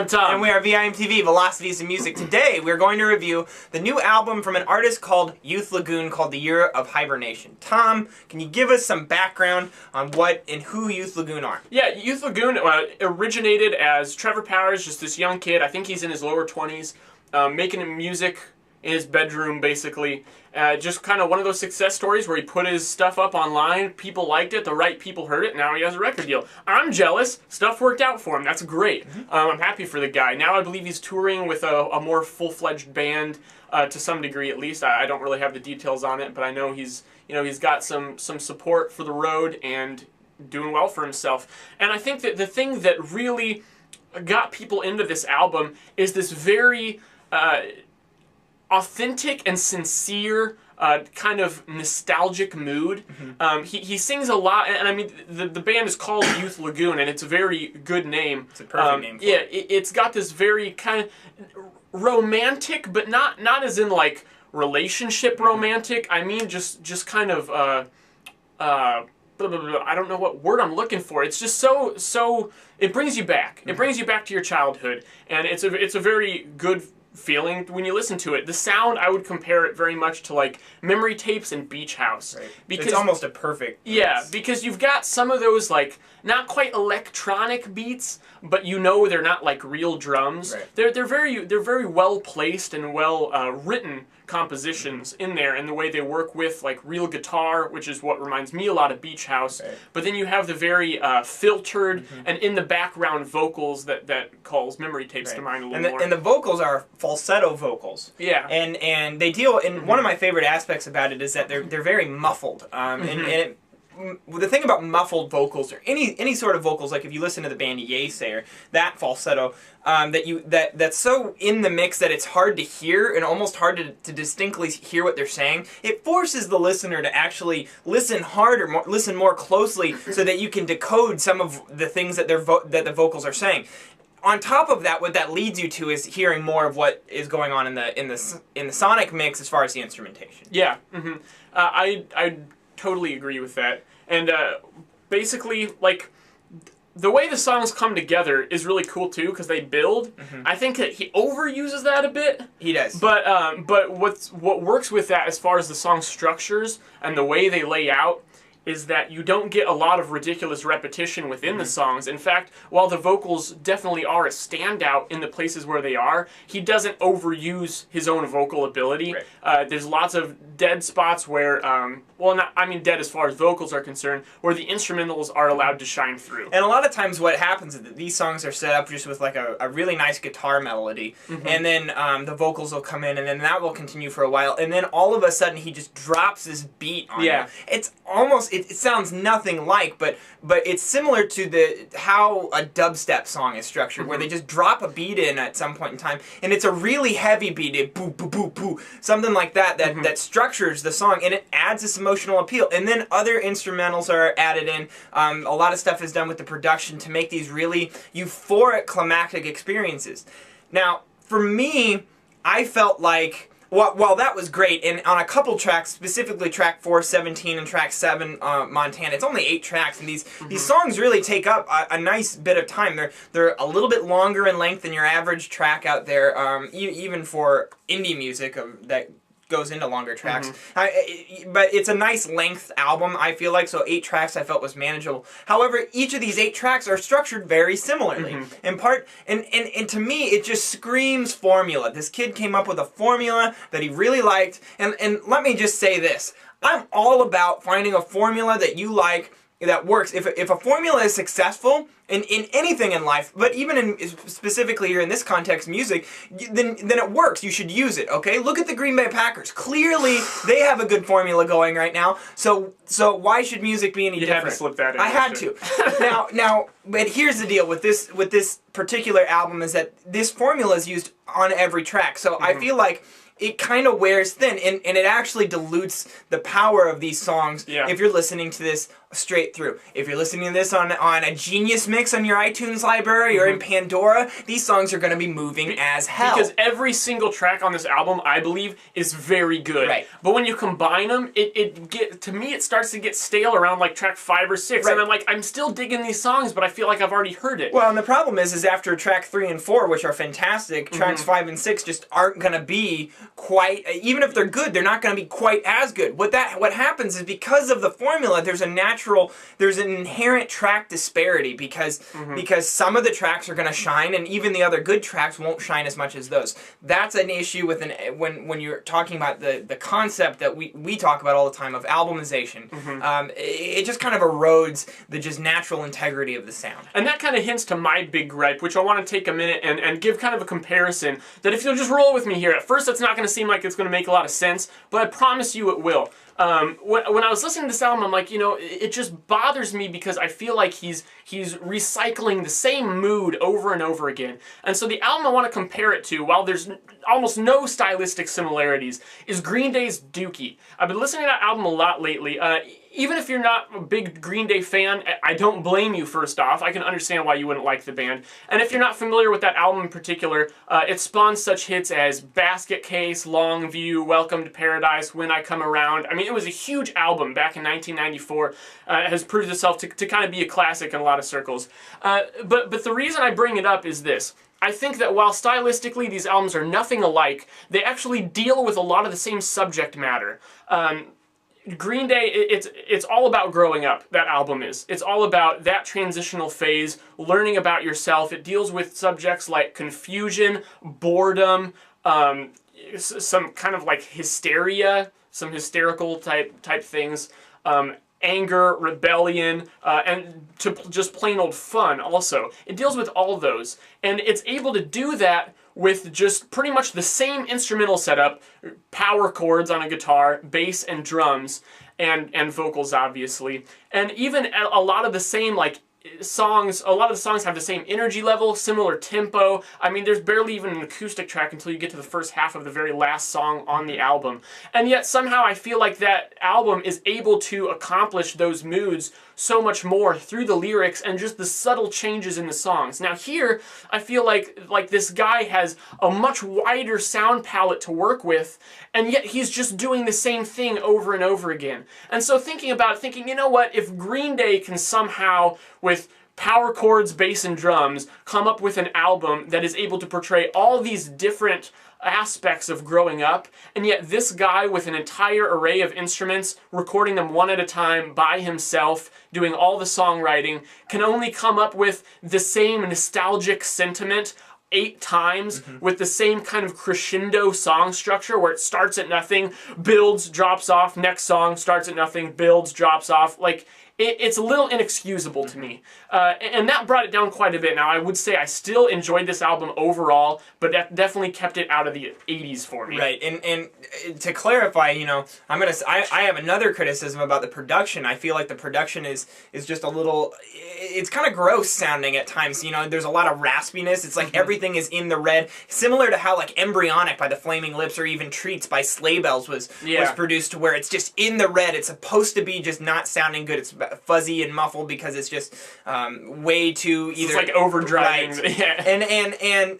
I'm Tom. And we are VIMTV, Velocities in Music. Today, we're going to review the new album from an artist called Youth Lagoon called the Year of Hibernation. Tom, can you give us some background on what and who Youth Lagoon are? Yeah, Youth Lagoon originated as Trevor Powers, just this young kid. I think he's in his lower 20s, making music in his bedroom, basically. Just kind of one of those success stories where he put his stuff up online, people liked it, the right people heard it, now he has a record deal. I'm jealous. Stuff worked out for him. That's great. I'm happy for the guy. Now I believe he's touring with a more full-fledged band, to some degree at least. I don't really have the details on it, but I know he's got some support for the road and doing well for himself. And I think that the thing that really got people into this album is this very authentic and sincere kind of nostalgic mood. He sings a lot, and I mean the band is called Youth Lagoon, and it's a very good name. It's a perfect name for it. it. It's got this very kind of romantic, but not as in like relationship romantic. I mean just kind of I don't know what word I'm looking for. It's just so it brings you back. It brings you back to your childhood, and it's a very good feeling when you listen to it. The sound, I would compare it very much to like Memory Tapes and Beach House. Right. Because it's almost a perfect mix. Yeah, because you've got some of those like not quite electronic beats, but you know they're not like real drums. Right. They're very well placed and well written compositions in there, and the way they work with like real guitar, which is what reminds me a lot of Beach House. Right. But then you have the very filtered and in the background vocals that calls Memory Tapes to mind a little more. And the vocals are falsetto vocals. Yeah. And they deal, and one of my favorite aspects about it is that they're very muffled. The thing about muffled vocals, or any sort of vocals, like if you listen to the band Year, that falsetto, that's so in the mix that it's hard to hear and almost hard to distinctly hear what they're saying. It forces the listener to actually listen harder, listen more closely, so that you can decode some of the things that that the vocals are saying. On top of that, what that leads you to is hearing more of what is going on in the sonic mix as far as the instrumentation. Yeah, I totally agree with that. And basically, like, the way the songs come together is really cool too, because they build. I think that he overuses that a bit. He does. But what works with that as far as the song structures and the way they lay out is that you don't get a lot of ridiculous repetition within the songs. In fact, while the vocals definitely are a standout in the places where they are, he doesn't overuse his own vocal ability. Right. There's lots of dead spots where, dead as far as vocals are concerned, where the instrumentals are allowed to shine through. And a lot of times what happens is that these songs are set up just with like a really nice guitar melody, and then the vocals will come in, and then that will continue for a while, and then all of a sudden he just drops this beat on you. It's almost, it sounds nothing like, but it's similar to how a dubstep song is structured, where they just drop a beat in at some point in time, and it's a really heavy beat, boo, boo, boo, boo, something like that that structures the song, and it adds this emotional appeal. And then other instrumentals are added in. A lot of stuff is done with the production to make these really euphoric, climactic experiences. Now, for me, I felt like, while that was great, and on a couple tracks, specifically track 4, 17, and track 7, Montana, it's only 8 tracks, and these songs really take up a nice bit of time. They're a little bit longer in length than your average track out there, even for indie music that goes into longer tracks. But it's a nice length album, I feel like, so 8 tracks I felt was manageable. However, each of these 8 tracks are structured very similarly. And to me, it just screams formula. This kid came up with a formula that he really liked, and let me just say this. I'm all about finding a formula that you like, that works. If a formula is successful in anything in life, but even specifically here in this context, music, then it works. You should use it, okay? Look at the Green Bay Packers. Clearly, they have a good formula going right now, so why should music be any different? You had to slip that in. I had to. Now, but here's the deal with this particular album is that this formula is used on every track, so I feel like it kind of wears thin, and it actually dilutes the power of these songs if you're listening to this straight through. If you're listening to this on a Genius mix on your iTunes library or in Pandora, these songs are going to be moving as hell. Because every single track on this album, I believe, is very good. Right. But when you combine them, to me it starts to get stale around like track 5 or 6, and I'm still digging these songs, but I feel like I've already heard it. Well, and the problem is after track 3 and 4, which are fantastic, tracks 5 and 6 just aren't going to be quite, even if they're good, they're not going to be quite as good. What happens is because of the formula, there's an inherent track disparity because some of the tracks are going to shine, and even the other good tracks won't shine as much as those. That's an issue with when you're talking about the concept that we talk about all the time of albumization. It just kind of erodes the just natural integrity of the sound. And that kind of hints to my big gripe, which I want to take a minute and give kind of a comparison, that if you'll just roll with me here, at first it's not going to seem like it's going to make a lot of sense, but I promise you it will. When I was listening to this album, I'm like, it just bothers me because I feel like he's recycling the same mood over and over again. And so the album I want to compare it to, while there's almost no stylistic similarities, is Green Day's Dookie. I've been listening to that album a lot lately. Even if you're not a big Green Day fan, I don't blame you, first off. I can understand why you wouldn't like the band. And if you're not familiar with that album in particular, it spawned such hits as Basket Case, Long View, Welcome to Paradise, When I Come Around. I mean, it was a huge album back in 1994. It has proved itself to kind of be a classic in a lot of circles. But the reason I bring it up is this. I think that while stylistically these albums are nothing alike, they actually deal with a lot of the same subject matter. Green Day, it's all about growing up, that album is. It's all about that transitional phase, learning about yourself. It deals with subjects like confusion, boredom, some kind of like hysteria, some hysterical type things, anger, rebellion, and to just plain old fun also. It deals with all those, and it's able to do that with just pretty much the same instrumental setup, power chords on a guitar, bass and drums, and vocals obviously. And even a lot of the same songs, a lot of the songs have the same energy level, similar tempo. I mean, there's barely even an acoustic track until you get to the first half of the very last song on the album. And yet somehow I feel like that album is able to accomplish those moods so much more through the lyrics and just the subtle changes in the songs. Now here, I feel like this guy has a much wider sound palette to work with, and yet he's just doing the same thing over and over again. And so thinking, you know what, if Green Day can somehow, with power chords, bass, and drums, come up with an album that is able to portray all these different aspects of growing up, and yet this guy with an entire array of instruments, recording them one at a time by himself, doing all the songwriting, can only come up with the same nostalgic sentiment 8 times with the same kind of crescendo song structure where it starts at nothing, builds, drops off, next song starts at nothing, builds, drops off. It's a little inexcusable to me. And that brought it down quite a bit. Now, I would say I still enjoyed this album overall, but that definitely kept it out of the 80s for me. Right, and to clarify, I have another criticism about the production. I feel like the production is just a little, it's kind of gross sounding at times. There's a lot of raspiness. It's like everything is in the red, similar to how Embryonic by the Flaming Lips or even Treats by Sleigh Bells was produced, to where it's just in the red. It's supposed to be just not sounding good. It's fuzzy and muffled because it's just way too either. It's like overdriving. Right. Yeah. And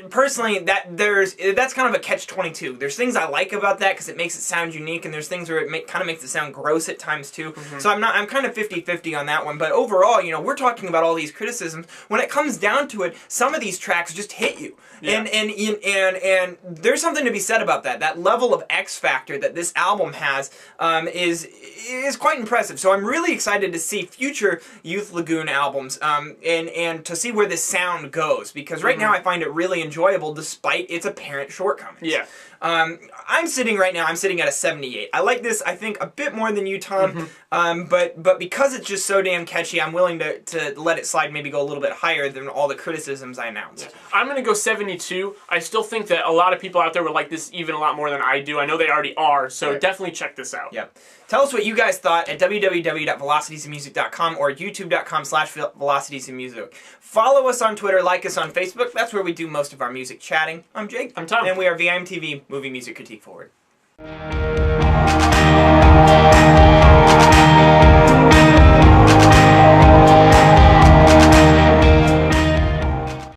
personally, that's kind of a catch-22. There's things I like about that because it makes it sound unique, and there's things where it kind of makes it sound gross at times too. So I'm kind of 50-50 on that one. But overall, we're talking about all these criticisms. When it comes down to it, some of these tracks just hit you. Yeah. And there's something to be said about that. That level of X factor that this album has is quite impressive. So I'm really excited to see future Youth Lagoon albums and to see where this sound goes, because right now I find it really enjoyable despite its apparent shortcomings. Yeah. I'm sitting at a 78. I like this, I think, a bit more than you, Tom, but because it's just so damn catchy, I'm willing to let it slide, maybe go a little bit higher than all the criticisms I announced. Yeah. I'm going to go 72. I still think that a lot of people out there would like this even a lot more than I do. I know they already are, so definitely check this out. Yep. Tell us what you guys thought at www.velocitiesandmusic.com or youtube.com/velocitiesandmusic. Follow us on Twitter, like us on Facebook. That's where we do most of our music chatting. I'm Jake. I'm Tom. And we are VIMTV, Movie Music Critique Forward.